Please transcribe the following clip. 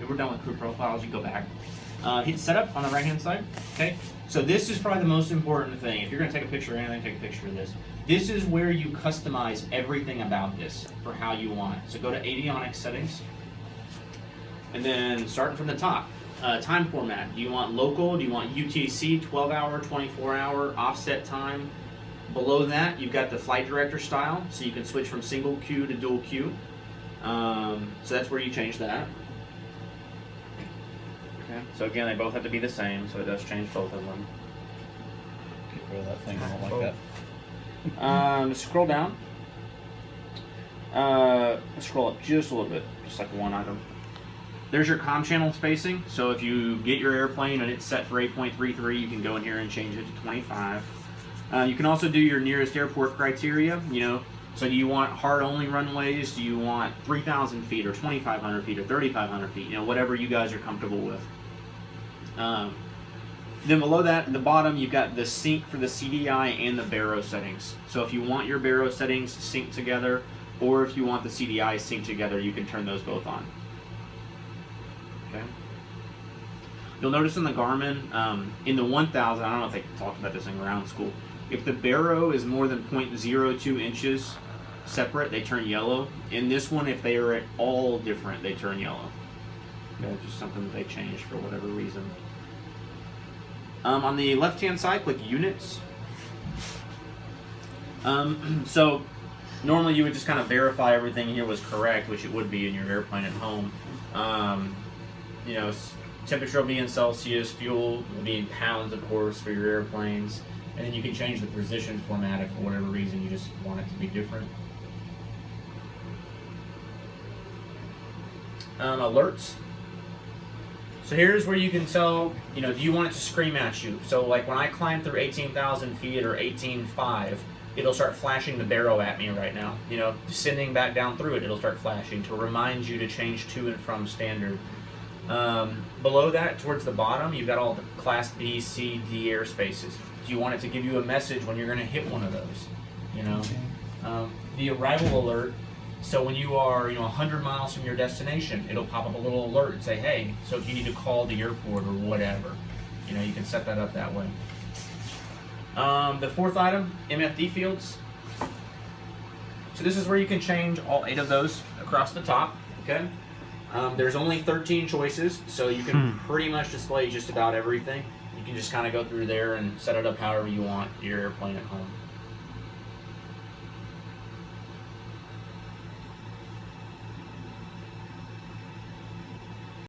If we're done with crew profiles, you go back. Hit setup on the right hand side. Okay. So this is probably the most important thing. If you're going to take a picture of anything, take a picture of this. This is where you customize everything about this for how you want it. So go to avionics settings, and then starting from the top, time format. Do you want local? Do you want UTC, 12-hour, 24-hour, offset time? Below that, you've got the flight director style, so you can switch from single queue to dual queue. So that's where you change that. Okay. So again, they both have to be the same, so it does change both of them. Get rid of that thing, I don't like that. Scroll down. Scroll up just a little bit, just like one item. There's your comm channel spacing. So if you get your airplane and it's set for 8.33, you can go in here and change it to 25. You can also do your nearest airport criteria. So do you want hard-only runways? Do you want 3,000 feet or 2,500 feet or 3,500 feet? Whatever you guys are comfortable with. Then below that, at the bottom, you've got the sync for the CDI and the baro settings. So if you want your baro settings synced together, or if you want the CDI synced together, you can turn those both on. Okay. You'll notice in the Garmin, in the 1000, I don't know if they talked about this in ground school, if the baro is more than 0.02 inches separate, they turn yellow. In this one, if they are at all different, they turn yellow. Okay, just something that they changed for whatever reason. On the left-hand side, click Units. So normally you would just kind of verify everything here was correct, which it would be in your airplane at home. Temperature will be in Celsius, fuel will be in pounds, of course, for your airplanes. And then you can change the position format if for whatever reason you just want it to be different. Alerts. So here's where you can tell, do you want it to scream at you? So like when I climb through 18,000 feet or 18.5, it'll start flashing the baro at me right now. Descending back down through it, it'll start flashing to remind you to change to and from standard. Below that, towards the bottom, you've got all the Class B, C, D airspaces. Do you want it to give you a message when you're going to hit one of those? The arrival alert. So when you are 100 miles from your destination, it'll pop up a little alert and say, hey, so if you need to call the airport or whatever, you can set that up that way. The fourth item, MFD fields. So this is where you can change all 8 of those across the top. Okay. There's only 13 choices, so you can pretty much display just about everything. You can just kind of go through there and set it up however you want your airplane at home.